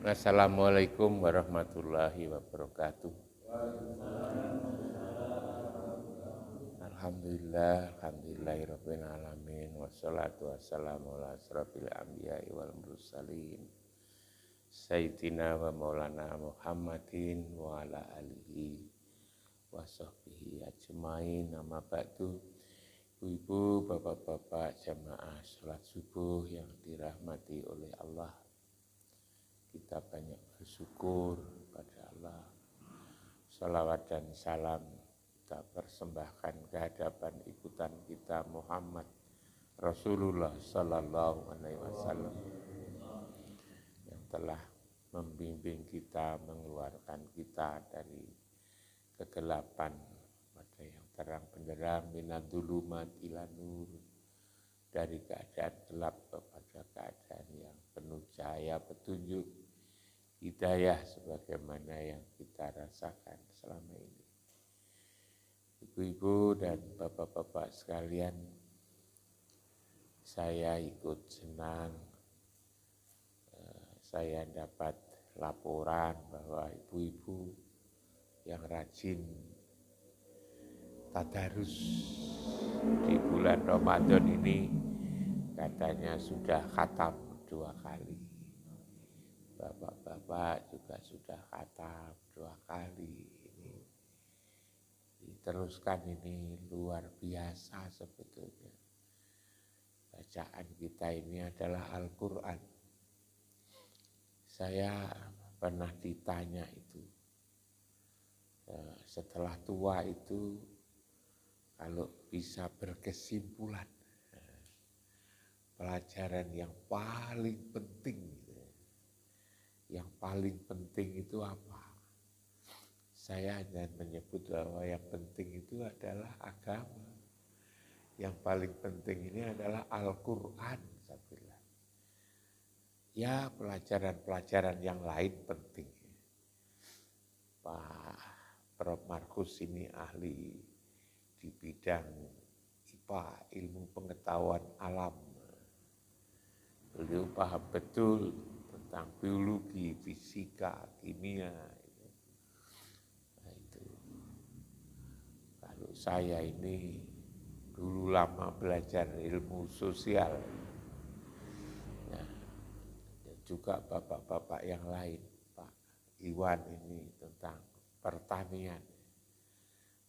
Assalamualaikum warahmatullahi wabarakatuh. Alhamdulillahirabbil alamin wassalatu wassalamu ala asrofil anbiya'i wal mursalin sayyidina wa maulana Muhammadin wa ala alihi wa sahbihi ajmain. Amma ba'du. Ibu-ibu, bapak-bapak jamaah salat subuh yang dirahmati oleh Allah, kita banyak bersyukur pada Allah. Salawat dan salam kita persembahkan ke hadapan ikutan kita Muhammad Rasulullah Sallallahu Alaihi Wasallam yang telah membimbing kita, mengeluarkan kita dari kegelapan pada yang terang benderang, minadzulumat ila nur, dari keadaan gelap kepada keadaan yang penuh cahaya petunjuk hidayah sebagaimana yang kita rasakan selama ini. Ibu-ibu dan bapak-bapak sekalian, saya ikut senang saya dapat laporan bahwa ibu-ibu yang rajin tadarus di bulan Ramadan ini katanya sudah khatam 2 kali. Bapak-bapak juga sudah khatam 2 kali. Ini diteruskan, ini luar biasa sebetulnya. Bacaan kita ini adalah Al-Quran. Saya pernah ditanya itu, setelah tua itu kalau bisa berkesimpulan, pelajaran yang paling penting, yang paling penting itu apa? Saya hanya menyebut bahwa yang penting itu adalah agama. Yang paling penting ini adalah Al-Quran. Saya bilang. Ya, pelajaran-pelajaran yang lain penting. Pak Prof. Markus ini ahli di bidang IPA, ilmu pengetahuan alam. Beliau paham betul tentang biologi, fisika, kimia. Nah, itu. Kalau saya ini dulu lama belajar ilmu sosial, nah, juga bapak-bapak yang lain, Pak Iwan ini tentang pertanian,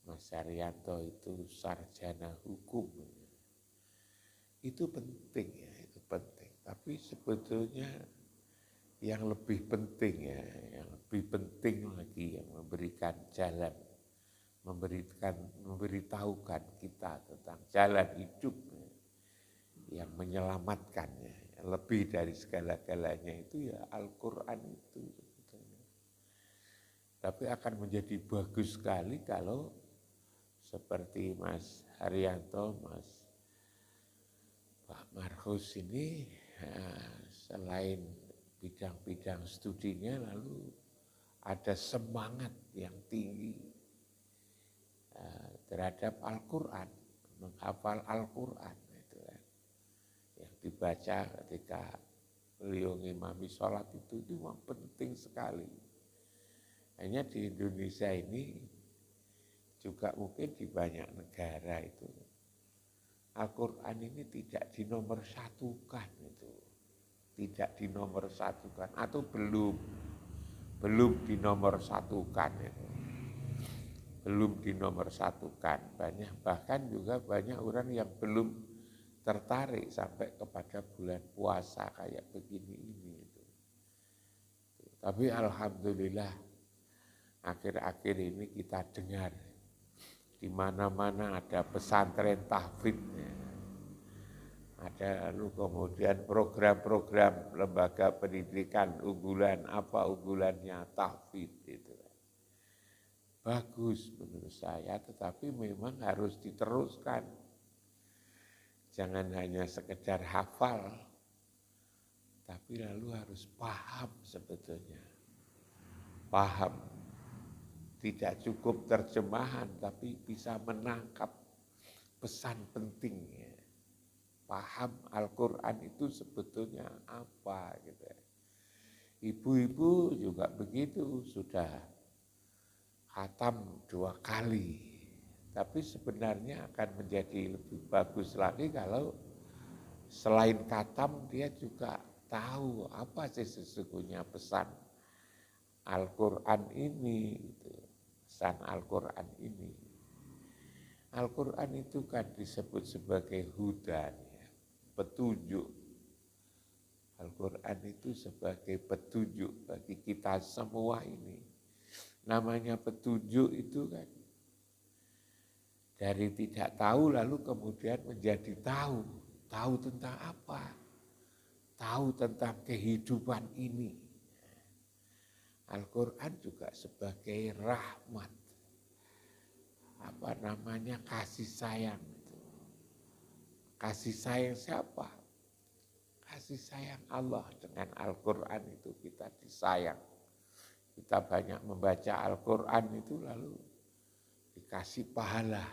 Mas Haryanto itu sarjana hukum. Itu penting ya, itu penting. Tapi sebetulnya yang lebih penting ya, yang lebih penting lagi yang memberikan jalan, memberitahukan kita tentang jalan hidup yang menyelamatkannya. Lebih dari segala-galanya itu ya Al-Quran itu sebetulnya. Tapi akan menjadi bagus sekali kalau seperti Mas Haryanto, Mas Pak Markus ini, selain bidang-bidang studinya lalu ada semangat yang tinggi terhadap Al-Quran, menghafal Al-Quran itu kan, yang dibaca ketika beliau ngimami sholat itu memang penting sekali. Hanya di Indonesia ini juga mungkin di banyak negara itu Al-Quran ini tidak dinomorsatukan itu, tidak dinomorsatukan atau belum dinomorsatukan itu. Belum dinomorsatukan, bahkan juga banyak orang yang belum tertarik sampai kepada bulan puasa kayak begini ini. Tapi alhamdulillah akhir-akhir ini kita dengar di mana-mana ada pesantren tahfidz, ada lalu kemudian program-program lembaga pendidikan unggulan, apa unggulannya tahfidz itu. Bagus menurut saya, tetapi memang harus diteruskan. Jangan hanya sekedar hafal, tapi lalu harus paham sebetulnya. Paham, tidak cukup terjemahan, tapi bisa menangkap pesan pentingnya. Paham Al-Quran itu sebetulnya apa gitu ya. Ibu-ibu juga begitu, sudah khatam 2 kali. Tapi sebenarnya akan menjadi lebih bagus lagi kalau selain khatam dia juga tahu apa sih sesungguhnya pesan Al-Quran ini, gitu. Pesan Al-Quran ini. Al-Quran itu kan disebut sebagai hudan, ya, petunjuk. Al-Quran itu sebagai petunjuk bagi kita semua ini. Namanya petunjuk itu kan dari tidak tahu lalu kemudian menjadi tahu. Tahu tentang apa? Tahu tentang kehidupan ini. Al-Quran juga sebagai rahmat. Apa namanya? Kasih sayang. Kasih sayang siapa? Kasih sayang Allah. Dengan Al-Quran itu kita disayang. Kita banyak membaca Al-Quran itu lalu dikasih pahala.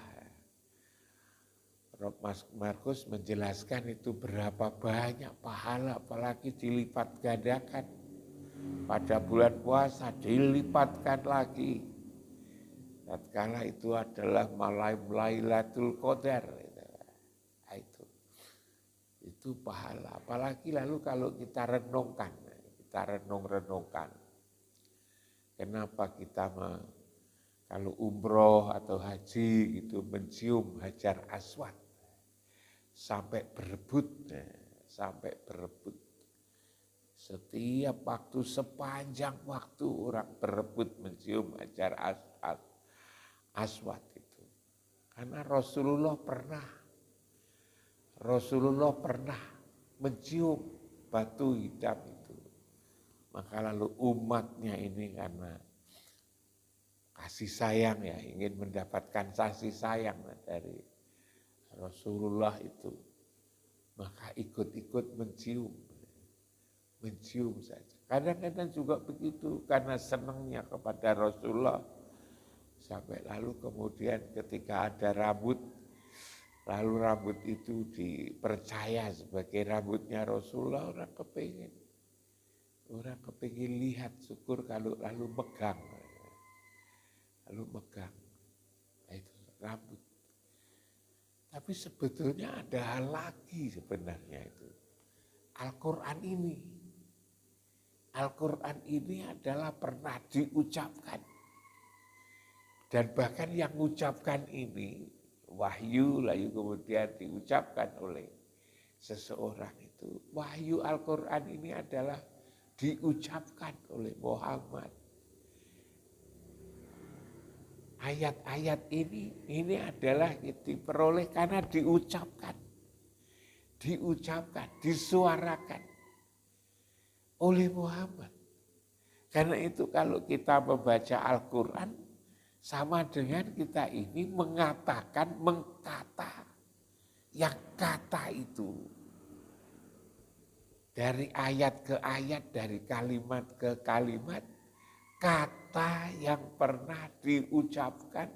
Rob Markus menjelaskan itu berapa banyak pahala, apalagi dilipat gandakan. Pada bulan puasa dilipatkan lagi. Tatkala itu adalah malam Lailatul Qadar. Itu pahala. Apalagi lalu kalau kita renungkan, kita renung-renungkan. Kenapa kita kalau umroh atau haji itu mencium Hajar Aswad sampai berebut. Setiap waktu, sepanjang waktu orang berebut mencium Hajar Aswad itu. Karena Rasulullah pernah mencium batu hitam itu. Maka lalu umatnya ini karena kasih sayang ya, ingin mendapatkan kasih sayang dari Rasulullah itu. Maka ikut-ikut mencium saja. Kadang-kadang juga begitu karena senangnya kepada Rasulullah. Sampai lalu kemudian ketika ada rambut, lalu rambut itu dipercaya sebagai rambutnya Rasulullah, orang kepingin lihat, syukur kalau lalu megang. Nah, itu rambut. Tapi sebetulnya ada hal lagi sebenarnya itu. Al-Quran ini adalah pernah diucapkan. Dan bahkan yang mengucapkan ini, wahyu lalu kemudian diucapkan oleh seseorang itu. Wahyu Al-Quran ini adalah diucapkan oleh Muhammad. Ayat-ayat ini adalah diperoleh karena diucapkan, disuarakan oleh Muhammad. Karena itu kalau kita membaca Al-Quran, sama dengan kita ini mengatakan, mengkata, yang kata itu dari ayat ke ayat, dari kalimat ke kalimat, kata yang pernah diucapkan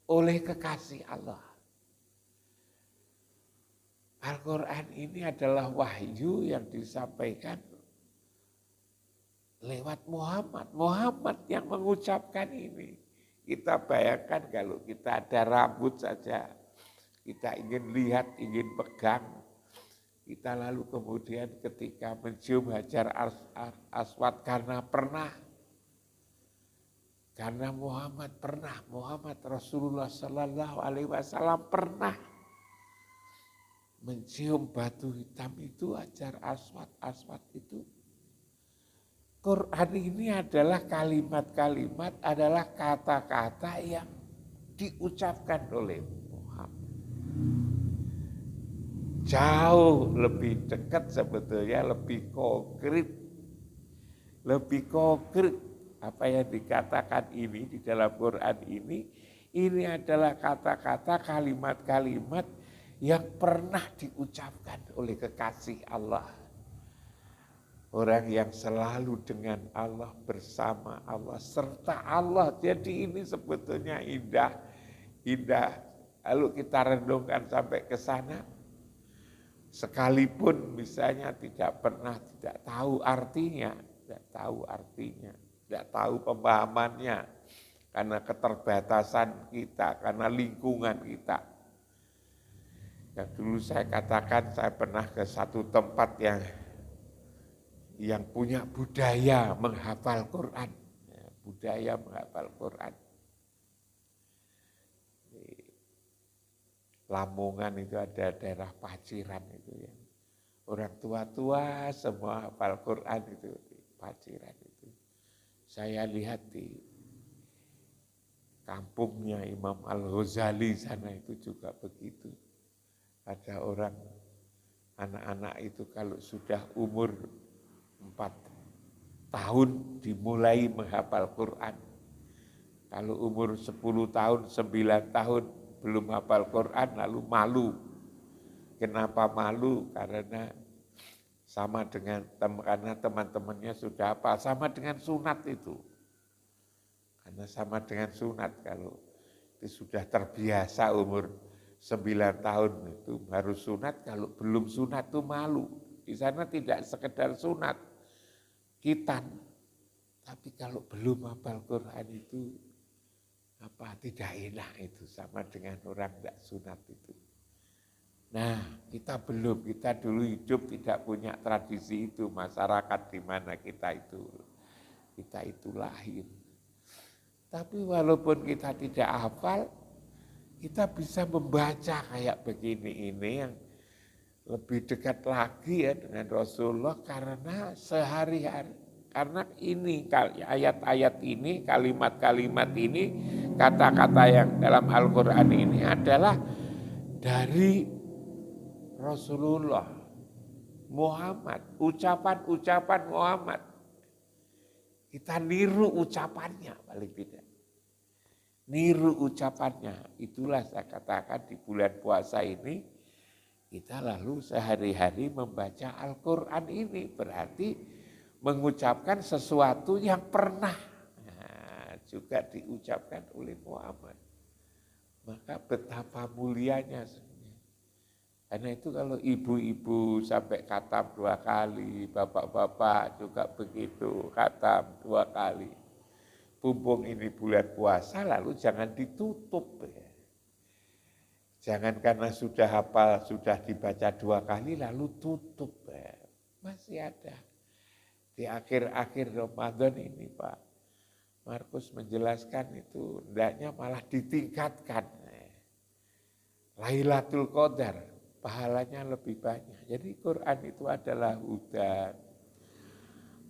oleh kekasih Allah. Al-Quran ini adalah wahyu yang disampaikan lewat Muhammad. Muhammad yang mengucapkan ini. Kita bayangkan kalau kita ada rambut saja, kita ingin lihat, ingin pegang, kita lalu kemudian ketika mencium Hajar Aswad karena Muhammad Rasulullah Sallallahu Alaihi Wasallam pernah mencium batu hitam itu, Hajar Aswad itu. Quran ini adalah kalimat-kalimat, adalah kata-kata yang diucapkan oleh Muhammad. Jauh lebih dekat sebetulnya, lebih konkret apa yang dikatakan ini di dalam Quran ini adalah kata-kata, kalimat-kalimat yang pernah diucapkan oleh kekasih Allah. Orang yang selalu dengan Allah, bersama Allah, serta Allah. Jadi ini sebetulnya indah. Lalu kita renungkan sampai ke sana. Sekalipun misalnya tidak tahu artinya, tidak tahu artinya, tidak tahu pemahamannya, karena keterbatasan kita, karena lingkungan kita. Yang dulu saya katakan, saya pernah ke satu tempat yang punya budaya menghafal Quran. Ya, budaya menghafal Quran. Di Lamongan itu ada daerah Paciran itu ya. Orang tua-tua semua hafal Quran itu di Paciran itu. Saya lihat di kampungnya Imam Al-Ghazali sana itu juga begitu. Ada orang, anak-anak itu kalau sudah umur 4 tahun dimulai menghafal Quran. Kalau umur 10 tahun, 9 tahun belum hafal Quran lalu malu. Kenapa malu? Karena sama dengan karena teman-temannya sudah hafal, sama dengan sunat itu. Karena sama dengan sunat, kalau itu sudah terbiasa umur 9 tahun itu harus sunat, kalau belum sunat itu malu. Di sana tidak sekedar sunat, khitan. Tapi kalau belum hafal Quran itu tidak enak itu, sama dengan orang tidak sunat itu. Nah, kita dulu hidup tidak punya tradisi itu, masyarakat di mana kita itu lahir. Tapi walaupun kita tidak hafal, kita bisa membaca kayak begini ini yang lebih dekat lagi ya dengan Rasulullah, karena sehari-hari, karena ini ayat-ayat ini, kalimat-kalimat ini, kata-kata yang dalam Al-Quran ini adalah dari Rasulullah Muhammad, ucapan-ucapan Muhammad. Kita niru ucapannya paling tidak. Niru ucapannya. Itulah saya katakan di bulan puasa ini, kita lalu sehari-hari membaca Al-Quran ini. Berarti mengucapkan sesuatu yang pernah juga diucapkan oleh Muhammad. Maka betapa mulianya. Karena itu kalau ibu-ibu sampai khatam 2 kali, bapak-bapak juga begitu, khatam 2 kali. Mumpung ini bulan puasa, lalu jangan ditutup. Jangan karena sudah hafal, sudah dibaca 2 kali, lalu tutup. Masih ada. Di akhir-akhir Ramadan ini Pak Markus menjelaskan itu, hendaknya malah ditingkatkan. Lailatul Qadar. Pahalanya lebih banyak. Jadi Quran itu adalah hudan.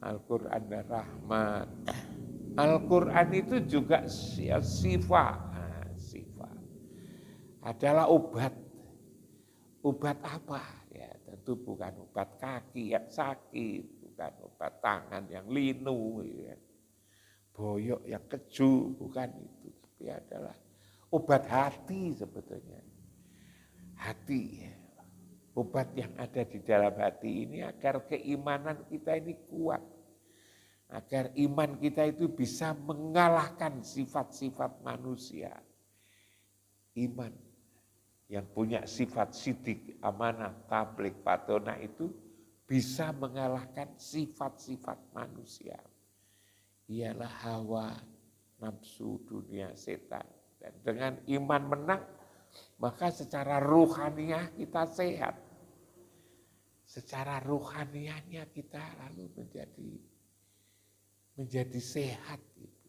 Al-Quran dan rahmat. Al-Quran itu juga sifat. Adalah obat. Obat apa? Ya tentu bukan obat kaki yang sakit. Bukan obat tangan yang linu. Ya. Boyok yang keju. Bukan itu. Tapi adalah obat hati sebetulnya. Hati. Obat yang ada di dalam hati ini agar keimanan kita ini kuat. Agar iman kita itu bisa mengalahkan sifat-sifat manusia. Iman yang punya sifat sidik, amanah, tabligh, patonah itu bisa mengalahkan sifat-sifat manusia. Ialah hawa, nafsu, dunia, setan. Dan dengan iman menang, maka secara ruhaniah kita sehat. Secara ruhaniahnya kita lalu menjadi sehat.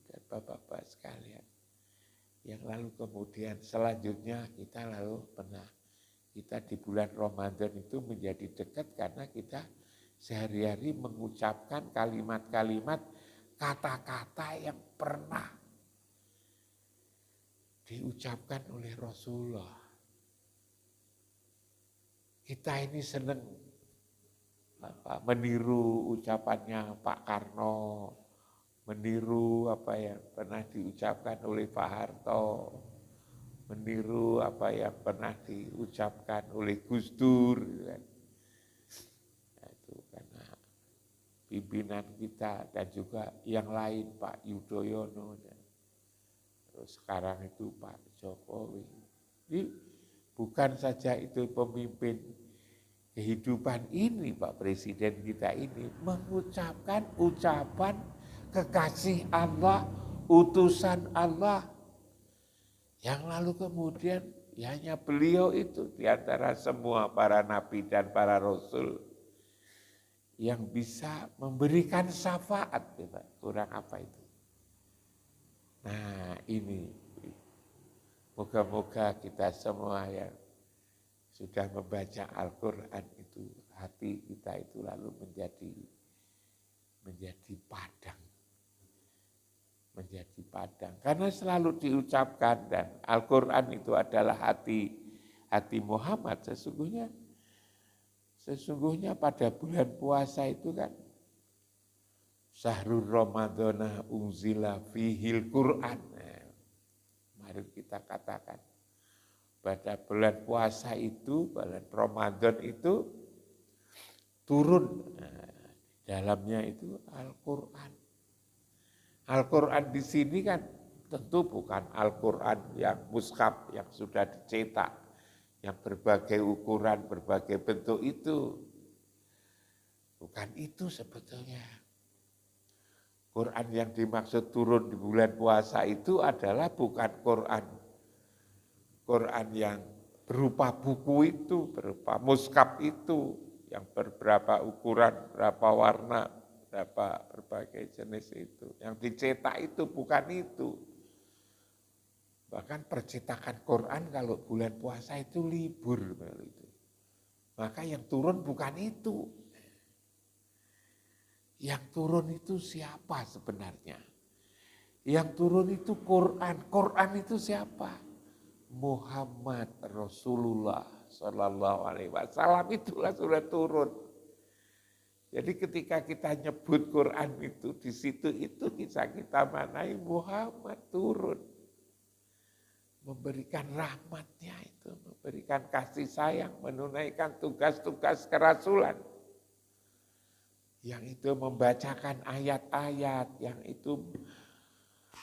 Dan Bapak-Bapak sekalian. Yang lalu kemudian selanjutnya kita di bulan Ramadan itu menjadi dekat karena kita sehari-hari mengucapkan kalimat-kalimat, kata-kata yang pernah diucapkan oleh Rasulullah. Kita ini senang meniru ucapannya Pak Karno, meniru apa yang pernah diucapkan oleh Pak Harto, meniru apa yang pernah diucapkan oleh Gus Dur. Nah, itu karena pimpinan kita dan juga yang lain, Pak Yudhoyono. Terus sekarang itu Pak Jokowi. Jadi bukan saja itu pemimpin kehidupan ini, Pak Presiden kita ini mengucapkan ucapan kekasih Allah, utusan Allah, yang lalu kemudian ya hanya beliau itu di antara semua para nabi dan para rasul yang bisa memberikan syafaat, kurang apa itu. Nah ini, moga-moga kita semua yang sudah membaca Al-Quran itu, hati kita itu lalu menjadi padang. Menjadi padang. Karena selalu diucapkan, dan Al-Quran itu adalah hati Muhammad. Sesungguhnya pada bulan puasa itu kan, Syahrul Ramadana unzila fihil Quran. Mari kita katakan, pada bulan puasa itu, bulan Ramadan itu turun, dalamnya itu Al-Quran. Al-Quran di sini kan tentu bukan Al-Quran yang mushaf, yang sudah dicetak, yang berbagai ukuran, berbagai bentuk itu. Bukan itu sebetulnya. Quran yang dimaksud turun di bulan puasa itu adalah bukan Quran yang berupa buku itu, berupa mushaf itu, yang beberapa ukuran, berapa warna, berapa berbagai jenis itu. Yang dicetak itu bukan itu. Bahkan percetakan Quran kalau bulan puasa itu libur. Maka yang turun bukan itu. Yang turun itu siapa sebenarnya? Yang turun itu Quran. Quran itu siapa? Muhammad Rasulullah Sallallahu Alaihi Wasallam, itulah sudah turun. Jadi ketika kita nyebut Quran itu, di situ itu bisa kita manai Muhammad turun. Memberikan rahmatnya itu, memberikan kasih sayang, menunaikan tugas-tugas kerasulan. Yang itu membacakan ayat-ayat, yang itu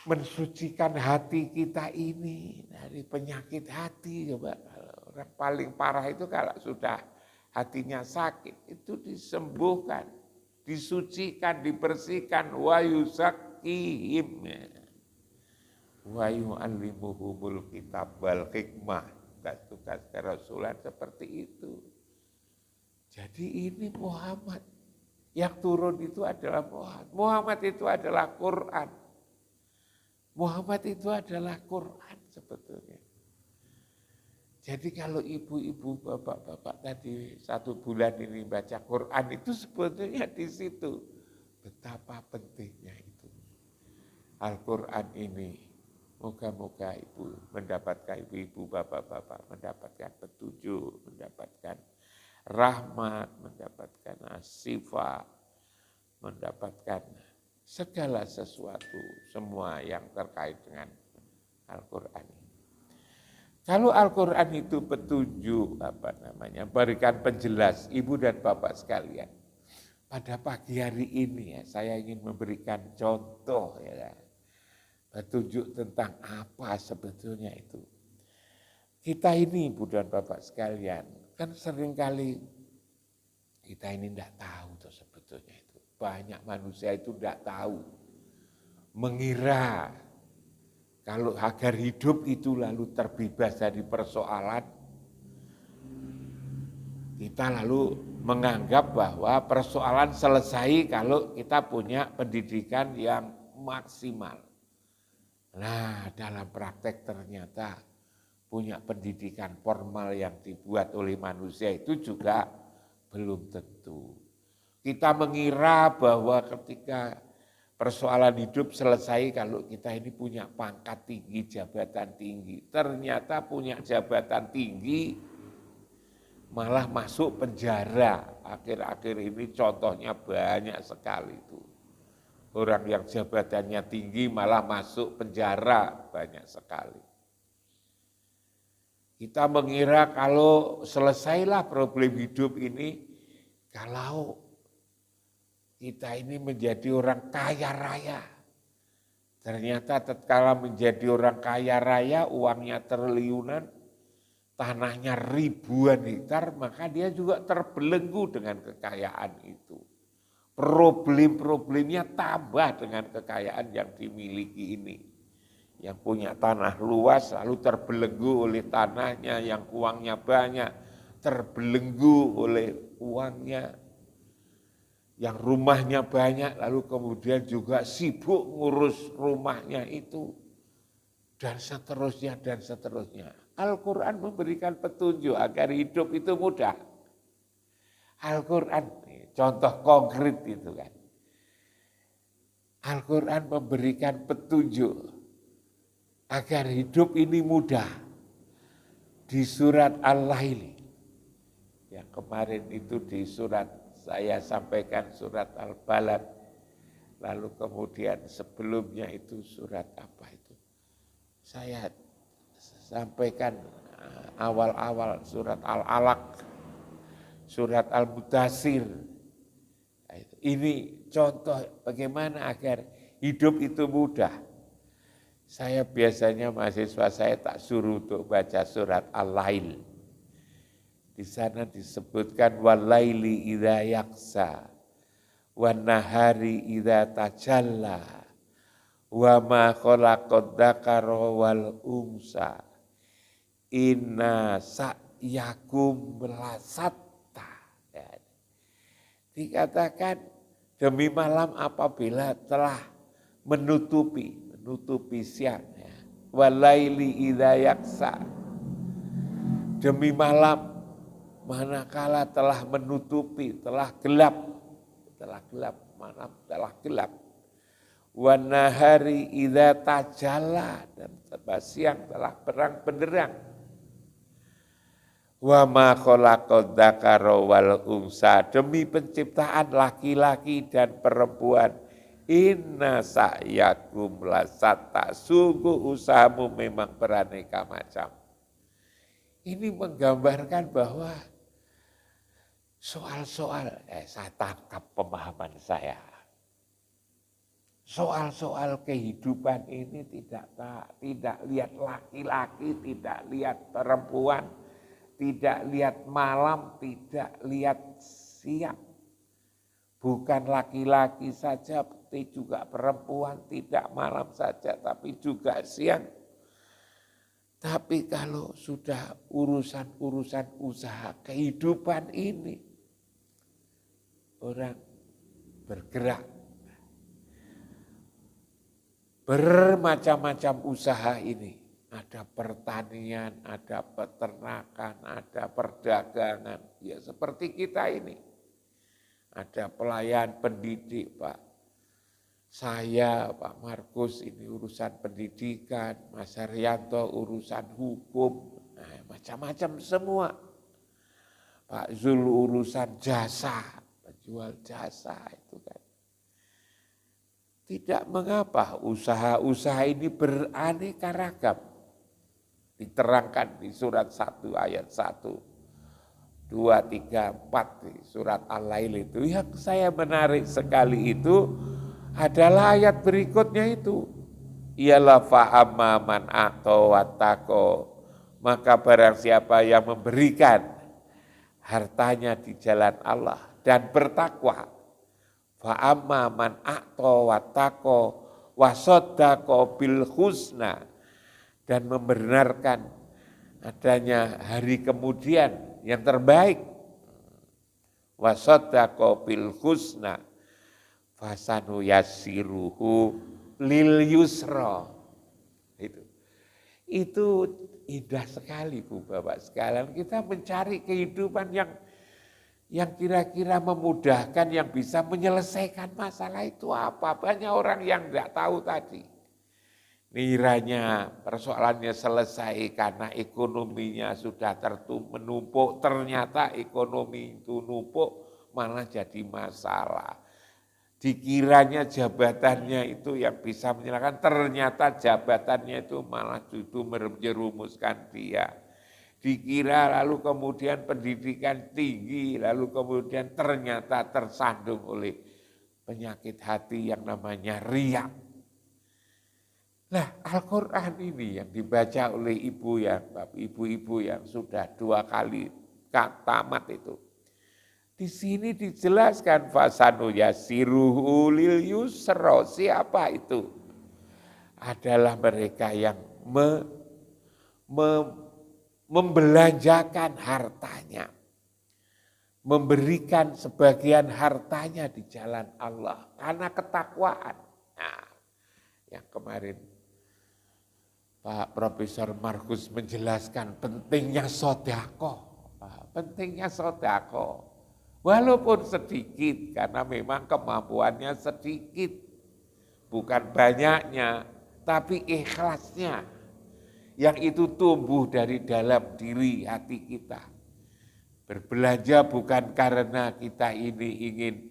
mensucikan hati kita ini dari penyakit hati. Coba, orang paling parah itu kalau sudah hatinya sakit, itu disembuhkan, disucikan, dibersihkan, wa yuzakkihim wa yu'allimuhumul kitab wal hikmah. Tugas-tugas kerasulan seperti itu. Jadi ini Muhammad. Yang turun itu adalah Muhammad. Muhammad itu adalah Quran. Muhammad itu adalah Quran sebetulnya. Jadi kalau ibu-ibu, bapak-bapak tadi 1 bulan ini baca Quran itu sebetulnya di situ. Betapa pentingnya itu. Al-Quran ini, moga-moga ibu-ibu, bapak-bapak mendapatkan petunjuk, mendapatkan rahmat, mendapatkan sifat, mendapatkan segala sesuatu, semua yang terkait dengan Al-Quran. Kalau Al-Quran itu petunjuk, berikan penjelas, ibu dan bapak sekalian. Pada pagi hari ini ya, saya ingin memberikan contoh ya, petunjuk tentang apa sebetulnya itu. Kita ini ibu dan bapak sekalian, kan seringkali kita ini tidak tahu tuh sebetulnya itu. Banyak manusia itu tidak tahu, mengira kalau agar hidup itu lalu terbebas dari persoalan, kita lalu menganggap bahwa persoalan selesai kalau kita punya pendidikan yang maksimal. Nah, dalam praktek ternyata punya pendidikan formal yang dibuat oleh manusia itu juga belum tentu. Kita mengira bahwa ketika persoalan hidup selesai kalau kita ini punya pangkat tinggi, jabatan tinggi. Ternyata punya jabatan tinggi malah masuk penjara. Akhir-akhir ini contohnya banyak sekali itu. Orang yang jabatannya tinggi malah masuk penjara banyak sekali. Kita mengira kalau selesailah problem hidup ini, kalau kita ini menjadi orang kaya raya. Ternyata tatkala menjadi orang kaya raya, uangnya triliunan, tanahnya ribuan hektar, maka dia juga terbelenggu dengan kekayaan itu. Problem-problemnya tambah dengan kekayaan yang dimiliki ini. Yang punya tanah luas lalu terbelenggu oleh tanahnya, yang uangnya banyak terbelenggu oleh uangnya. Yang rumahnya banyak lalu kemudian juga sibuk ngurus rumahnya itu. Dan seterusnya, dan seterusnya. Al-Quran memberikan petunjuk agar hidup itu mudah. Al-Quran, contoh konkret itu kan. Al-Quran memberikan petunjuk agar hidup ini mudah. Di surat Al-Lail, yang kemarin itu di surat, saya sampaikan surat Al-Balad. Lalu kemudian sebelumnya itu surat apa itu? Saya sampaikan awal-awal surat Al-Alaq, surat Al-Mudaththir. Ini contoh bagaimana agar hidup itu mudah. Saya biasanya mahasiswa saya tak suruh untuk baca surat Al-Lail. Di sana disebutkan walaili idza yaksa wan nahari idza tajalla wa ma khalaqad dzakara wal unsa inna sa'yakum lasatta. Ya. Dikatakan demi malam apabila telah menutupi siang, ya. Walaili idza yaksa, demi malam manakala telah menutupi, telah gelap, malam telah gelap. Wan nahari idza tajalla, dan siang telah terang benderang. Wa ma khalaqad dzakara wal unsa, demi penciptaan laki-laki dan perempuan. Inna sa'yakum lasatta, sungguh usahamu memang beraneka macam. Ini menggambarkan bahwa soal-soal, saya tangkap pemahaman saya. Soal-soal kehidupan ini tidak lihat laki-laki, tidak lihat perempuan, tidak lihat malam, tidak lihat siang. Bukan laki-laki saja, tapi juga perempuan, tidak malam saja, tapi juga siang. Tapi kalau sudah urusan-urusan usaha kehidupan ini, orang bergerak, bermacam-macam usaha ini. Ada pertanian, ada peternakan, ada perdagangan. Ya seperti kita ini. Ada pelayan pendidik, Pak. Saya, Pak Markus, ini urusan pendidikan, Mas Haryanto urusan hukum, macam-macam semua. Pak Zul urusan jasa, penjual jasa itu kan. Tidak mengapa usaha-usaha ini beraneka ragam. Diterangkan di surat 1 ayat 1. 2, 3, 4 di surat Al-Lail itu. Yang saya menarik sekali itu adalah ayat berikutnya itu. Ialah fa'amma man a'ta wattaqo, maka barang siapa yang memberikan hartanya di jalan Allah dan bertakwa. Fa'amma man a'ta wattaqo wasaddaqo bil husna, dan membenarkan adanya hari kemudian yang terbaik. Wasaddaqo bil husna fasanu yassiruhu lil yusra. Itu indah sekali Bu Bapak sekalian. Kita mencari kehidupan yang kira-kira memudahkan, yang bisa menyelesaikan masalah itu apa. Banyak orang yang tidak tahu tadi. Kiranya persoalannya selesai karena ekonominya sudah menumpuk, ternyata ekonomi itu numpuk malah jadi masalah. Dikiranya jabatannya itu yang bisa menyelesaikan, ternyata jabatannya itu malah justru menjerumuskan dia. Dikira lalu kemudian pendidikan tinggi, lalu kemudian ternyata tersandung oleh penyakit hati yang namanya riya. Nah, Al-Quran ini yang dibaca oleh ibu-ibu yang sudah 2 kali tamat itu. Di sini dijelaskan fasanu yasiruhu lil yusra. Siapa itu? Adalah mereka yang membelanjakan hartanya, memberikan sebagian hartanya di jalan Allah karena ketakwaan. Nah, yang kemarin Pak Profesor Markus menjelaskan pentingnya sedekah, pentingnya sedekah. Walaupun sedikit, karena memang kemampuannya sedikit, bukan banyaknya, tapi ikhlasnya, yang itu tumbuh dari dalam diri hati kita. Berbelanja bukan karena kita ini ingin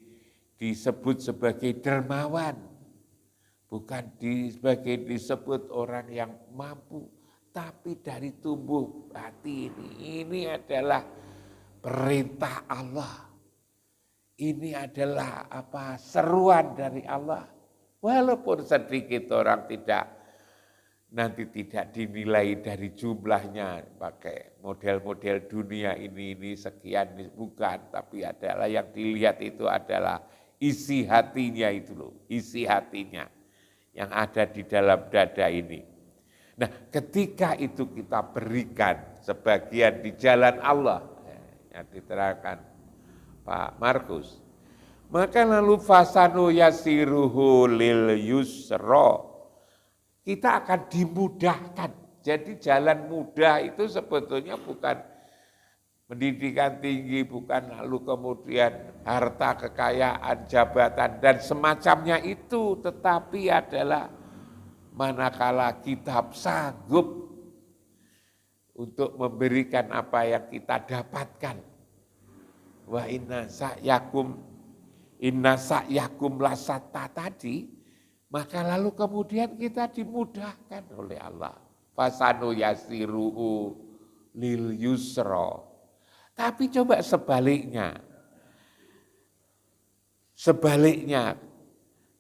disebut sebagai dermawan, bukan sebagai disebut orang yang mampu, tapi dari tumbuh hati ini adalah perintah Allah. Ini adalah seruan dari Allah. Walaupun sedikit orang nanti tidak dinilai dari jumlahnya, pakai model-model dunia ini sekian, bukan, tapi adalah yang dilihat itu adalah isi hatinya itu loh, isi hatinya yang ada di dalam dada ini. Nah, ketika itu kita berikan sebagian di jalan Allah, yang diterangkan Pak Markus, maka lalu fasanu yasiruhu lil yusra, kita akan dimudahkan. Jadi jalan mudah itu sebetulnya bukan pendidikan tinggi, bukan lalu kemudian harta, kekayaan, jabatan, dan semacamnya itu, tetapi adalah manakala kita sanggup untuk memberikan apa yang kita dapatkan. Wa inna sa'yakum lasata tadi, maka lalu kemudian kita dimudahkan oleh Allah. Fasanu yasiruhu lil yusra. Tapi coba sebaliknya,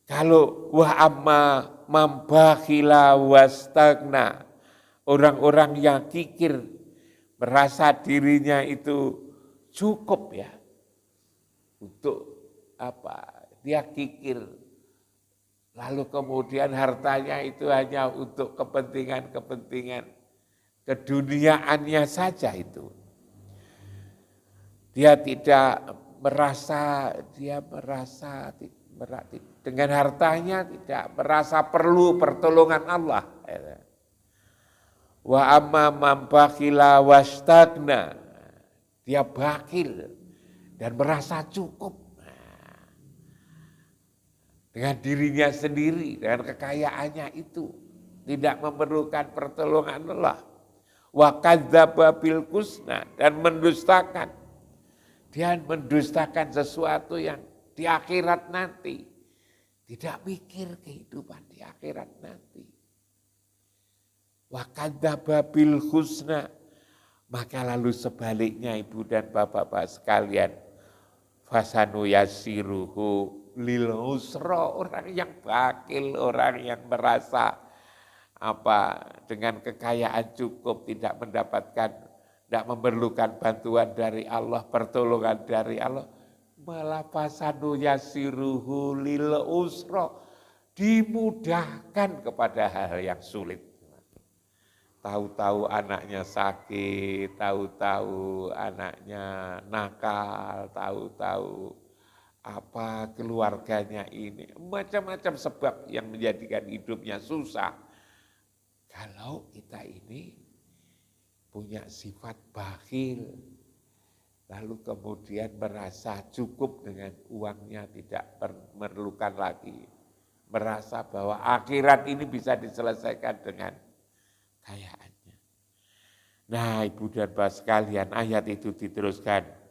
kalau wa amma mambakhila wastagna, orang-orang yang kikir merasa dirinya itu cukup ya, untuk dia kikir, lalu kemudian hartanya itu hanya untuk kepentingan keduniaannya saja itu. Dia tidak merasa dengan hartanya tidak merasa perlu pertolongan Allah. Wa amma man bakhila wastagna, dia bakhil dan merasa cukup dengan dirinya sendiri, dengan kekayaannya itu, tidak memerlukan pertolongan Allah. Wa kadzdzaba bil husna, dan mendustakan. Dia mendustakan sesuatu yang di akhirat nanti. Tidak mikir kehidupan di akhirat nanti. Wa kadzdzaba bil husna, maka lalu sebaliknya ibu dan bapak-bapak sekalian, fasanu yasiruhu lil usra, orang yang bakhil, orang yang merasa dengan kekayaan cukup, tidak memerlukan bantuan dari Allah, pertolongan dari Allah, malah fasanu yasiruhu lil usra, dimudahkan kepada hal yang sulit. Tahu-tahu anaknya sakit, tahu-tahu anaknya nakal, tahu-tahu keluarganya ini, macam-macam sebab yang menjadikan hidupnya susah. Kalau kita ini punya sifat bakhil, lalu kemudian merasa cukup dengan uangnya, tidak memerlukan lagi, merasa bahwa akhirat ini bisa diselesaikan dengan kayaannya. Nah, ibu dan bapak sekalian, ayat itu diteruskan,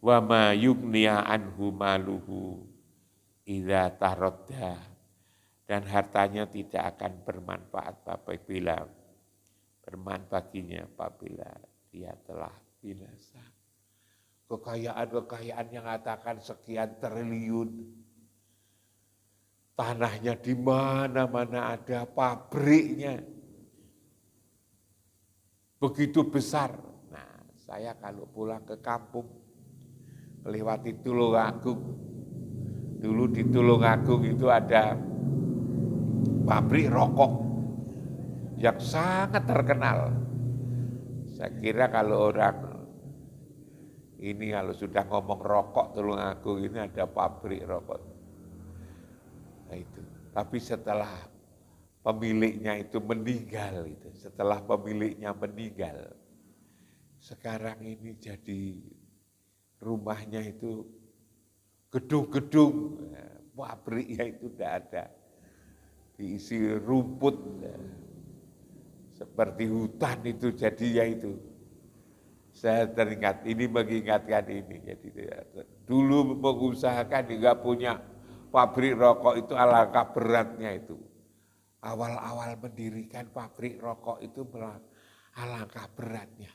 wa ma yughniya anhu maluhu idza taradda, dan hartanya tidak akan bermanfaat baginya apabila dia telah binasa. Kekayaan yang mengatakan sekian triliun, tanahnya di mana-mana ada, pabriknya begitu besar. Nah, saya kalau pulang ke kampung, melewati Tulungagung, dulu di Tulungagung itu ada pabrik rokok yang sangat terkenal. Saya kira kalau orang ini kalau sudah ngomong rokok Tulungagung ini ada pabrik rokok. Nah itu. Tapi setelah pemiliknya itu meninggal, setelah pemiliknya meninggal, sekarang ini jadi rumahnya itu gedung-gedung, pabriknya itu tidak ada, diisi rumput, seperti hutan itu jadinya itu. Saya teringat, ini mengingatkan ini. Jadi dulu mengusahakan nggak punya pabrik rokok itu alangkah beratnya itu. Awal-awal mendirikan pabrik rokok itu alangkah beratnya.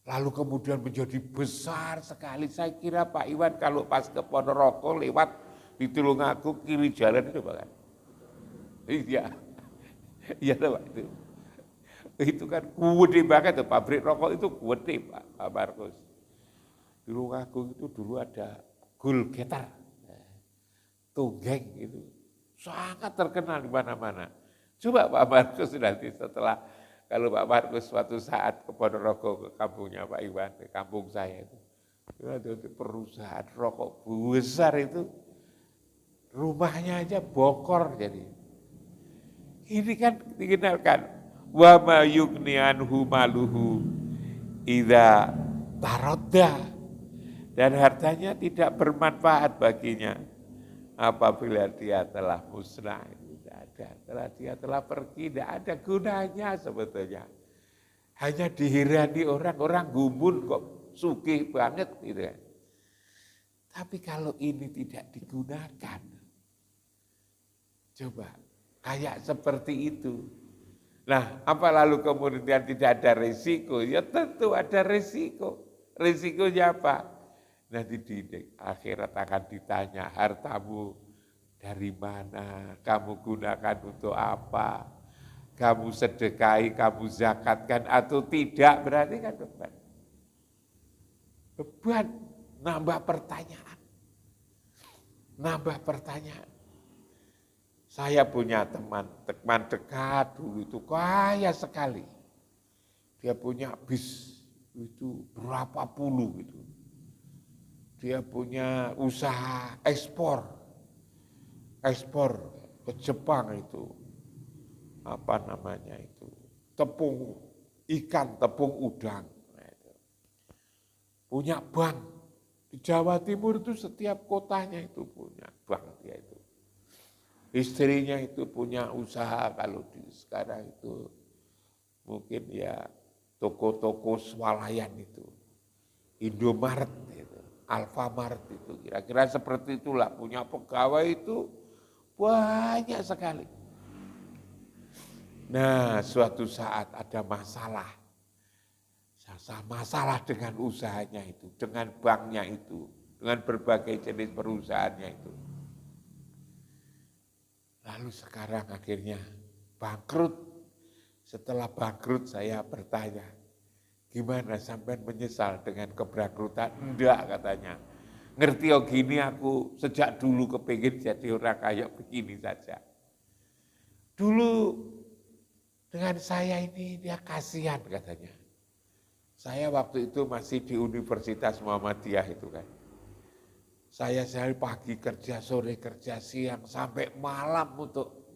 Lalu kemudian menjadi besar sekali. Saya kira Pak Iwan kalau pas ke Ponorogo lewat di Tulungagung kiri jalan itu Pak kan. Iya, iya Pak itu. Itu kan gede banget tuh, pabrik rokok itu gede Pak Markus. Di Tulungagung itu dulu ada Gulgetar, Tunggeng itu sangat terkenal di mana-mana. Coba Pak Markus nanti setelah, kalau Pak Markus suatu saat ke Ponorogo, ke kampungnya Pak Iwan, ke kampung saya itu ada perusahaan rokok besar itu, rumahnya aja bokor jadi. Ini kan dikenalkan, wa ma yughni anhu maluhu idza taradda, dan hartanya tidak bermanfaat baginya apabila dia telah musnah. Tidak ada, setelah dia telah pergi tidak ada gunanya sebetulnya. Hanya dihirani orang gumun kok sugih banget gitu kan. Tapi kalau ini tidak digunakan, coba kayak seperti itu. Nah, apa lalu kemudian tidak ada resiko? Ya tentu ada resiko. Resikonya apa? Nanti di akhirat akan ditanya, hartamu dari mana? Kamu gunakan untuk apa? Kamu sedekahi, kamu zakatkan atau tidak? Berarti kan beban. Beban, nambah pertanyaan. Nambah pertanyaan. Saya punya teman dekat dulu itu kaya sekali. Dia punya bis itu berapa puluh gitu. Dia punya usaha ekspor ke Jepang itu. Apa namanya itu? Tepung ikan, tepung udang. Nah, itu. Punya bank. Di Jawa Timur itu setiap kotanya itu punya bank dia itu. Istrinya itu punya usaha, kalau di sekarang itu mungkin ya toko-toko swalayan itu, Indomaret itu, Alfamart itu, kira-kira seperti itulah, punya pegawai itu banyak sekali. Nah, suatu saat ada masalah dengan usahanya itu, dengan banknya itu, dengan berbagai jenis perusahaannya itu. Lalu sekarang akhirnya bangkrut. Setelah bangkrut saya bertanya, gimana sampai menyesal dengan kebangkrutan? Enggak katanya. Ngerti oh gini aku sejak dulu kepingin jadi orang kayak begini saja. Dulu dengan saya ini dia kasihan katanya. Saya waktu itu masih di Universitas Muhammadiyah itu kan. Saya sehari pagi kerja, sore kerja, siang, sampai malam untuk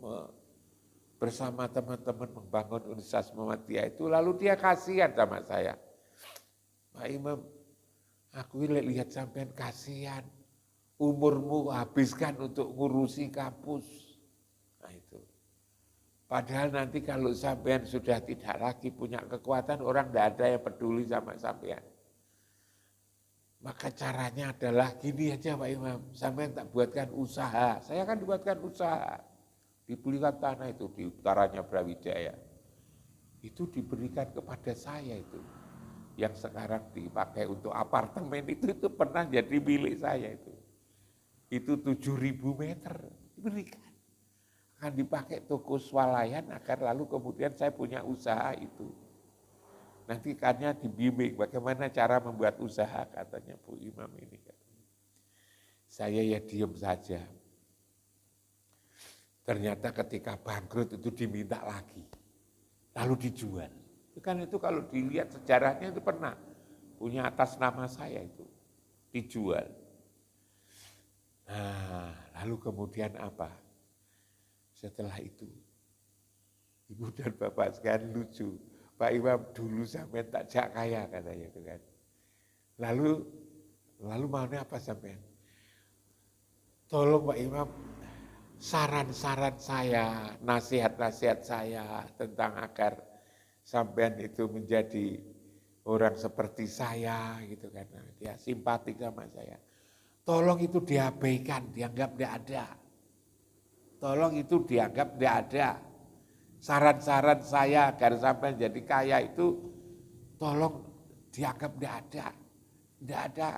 bersama teman-teman membangun Universitas Muhammadiyah itu. Lalu dia kasihan sama saya. Pak Imam, aku lihat sampean kasihan, umurmu habiskan untuk ngurusi kampus. Nah itu. Padahal nanti kalau sampean sudah tidak lagi punya kekuatan, orang tidak ada yang peduli sama sampean. Maka caranya adalah gini aja Pak Imam, sampean tak buatkan usaha. Saya kan dibuatkan usaha. Dibelikan tanah itu di utaranya Brawijaya. Itu diberikan kepada saya itu. Yang sekarang dipakai untuk apartemen itu pernah jadi milik saya itu. Itu 7.000 meter. diberikan. Akan dipakai toko swalayan agar lalu kemudian saya punya usaha itu. Nanti ikannya dibimbing bagaimana cara membuat usaha, katanya Bu Imam ini. Saya ya diem saja. Ternyata ketika bangkrut itu diminta lagi, lalu dijual. Itu kalau dilihat sejarahnya itu pernah punya atas nama saya itu dijual. Nah, lalu kemudian apa? Setelah itu, Ibu dan Bapak sekalian lucu. Pak Imam dulu sampai tak jak kaya katanya itu kan. Lalu maunya apa sampean? Tolong Pak Imam, saran-saran saya, nasihat-nasihat saya tentang agar sampean itu menjadi orang seperti saya gitu kan. Dia simpatik sama saya. Tolong itu diabaikan, dianggap tidak ada. Tolong itu dianggap tidak ada. Saran-saran saya agar sampai jadi kaya itu tolong dianggap tidak ada. Tidak ada.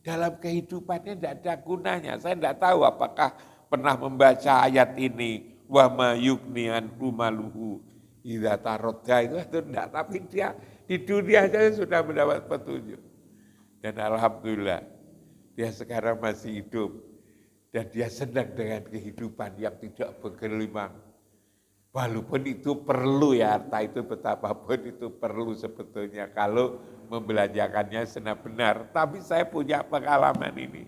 Dalam kehidupannya tidak ada gunanya. Saya tidak tahu apakah pernah membaca ayat ini. Wa ma yugni anhu maluhu idza taradda itu tidak. Tapi dia di dunia saja sudah mendapat petunjuk. Dan alhamdulillah dia sekarang masih hidup. Dan dia senang dengan kehidupan yang tidak bergelimang. Walaupun itu perlu ya, harta itu betapapun itu perlu sebetulnya kalau membelanjakannya benar. Tapi saya punya pengalaman ini.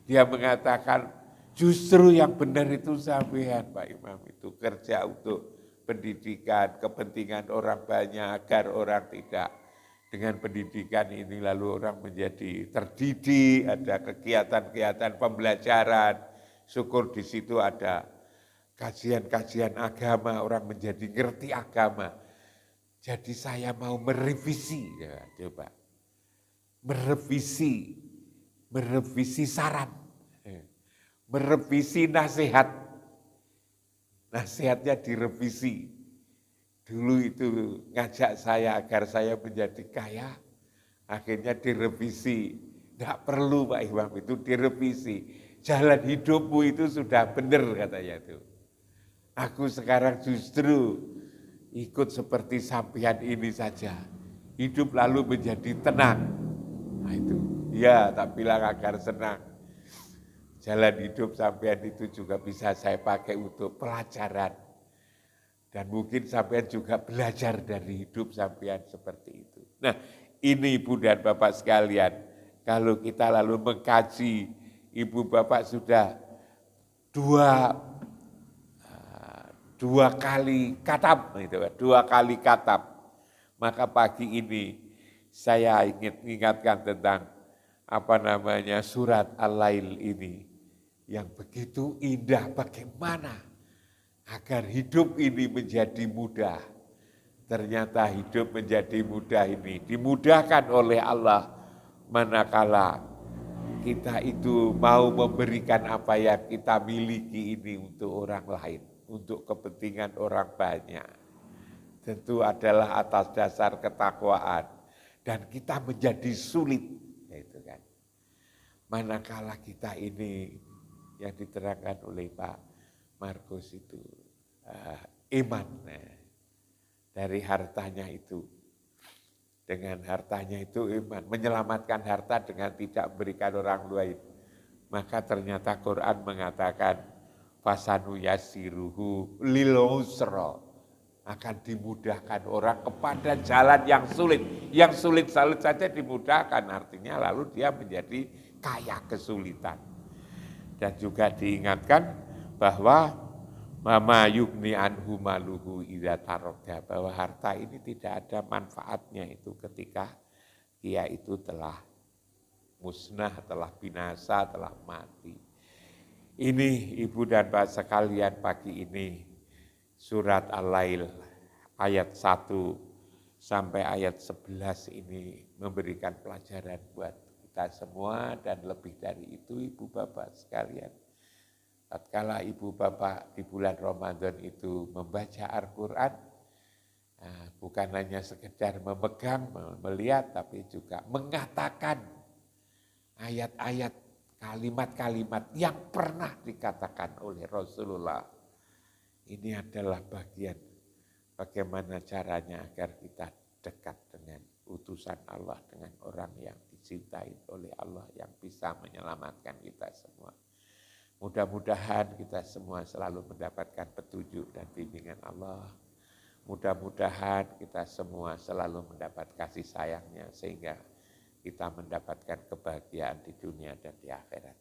Dia mengatakan justru yang benar itu sampean Pak Imam itu kerja untuk pendidikan, kepentingan orang banyak agar orang tidak dengan pendidikan ini lalu orang menjadi terdidik, ada kegiatan-kegiatan pembelajaran, syukur di situ ada kajian-kajian agama, orang menjadi ngerti agama. Jadi saya mau merevisi, ya, coba. Merevisi saran, merevisi nasihat. Nasihatnya direvisi. Dulu itu ngajak saya agar saya menjadi kaya, akhirnya direvisi. Tidak perlu Pak Imam itu direvisi. Jalan hidupmu itu sudah benar katanya itu. Aku sekarang justru ikut seperti sampean ini saja. Hidup lalu menjadi tenang. Nah itu, ya tak bilang agar senang. Jalan hidup sampean itu juga bisa saya pakai untuk pelajaran. Dan mungkin sampean juga belajar dari hidup sampean seperti itu. Nah ini Ibu dan Bapak sekalian, kalau kita lalu mengkaji, Ibu Bapak sudah dua kali katam, maka pagi ini saya ingatkan tentang surat Al-Lail ini yang begitu indah, bagaimana agar hidup ini menjadi mudah. Ternyata hidup menjadi mudah ini dimudahkan oleh Allah manakala kita itu mau memberikan apa yang kita miliki ini untuk orang lain, untuk kepentingan orang banyak. Tentu adalah atas dasar ketakwaan dan kita menjadi sulit, gitu kan. Manakala kita ini yang diterangkan oleh Pak Markus itu iman dari hartanya itu. Dengan hartanya itu iman, menyelamatkan harta dengan tidak memberikan orang lain. Maka ternyata Quran mengatakan fasanu yasiruhu lil usra, akan dimudahkan orang kepada jalan yang sulit. Yang sulit-sulit saja dimudahkan, artinya lalu dia menjadi kaya kesulitan. Dan juga diingatkan bahwa mama yugni anhu maluhu idza taradda, bahwa harta ini tidak ada manfaatnya itu ketika dia itu telah musnah, telah binasa, telah mati. Ini Ibu dan Bapak sekalian, pagi ini surat Al-Lail ayat 1 sampai ayat 11 ini memberikan pelajaran buat kita semua dan lebih dari itu Ibu Bapak sekalian. Tatkala Ibu Bapak di bulan Ramadan itu membaca Al-Quran, bukan hanya sekedar memegang, melihat, tapi juga mengatakan ayat-ayat kalimat-kalimat yang pernah dikatakan oleh Rasulullah. Ini adalah bagian bagaimana caranya agar kita dekat dengan utusan Allah, dengan orang yang dicintai oleh Allah yang bisa menyelamatkan kita semua. Mudah-mudahan kita semua selalu mendapatkan petunjuk dan bimbingan Allah. Mudah-mudahan kita semua selalu mendapat kasih sayangnya sehingga kita mendapatkan kebahagiaan di dunia dan di akhirat.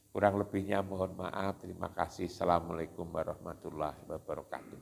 Kurang lebihnya mohon maaf. Terima kasih. Assalamualaikum warahmatullahi wabarakatuh.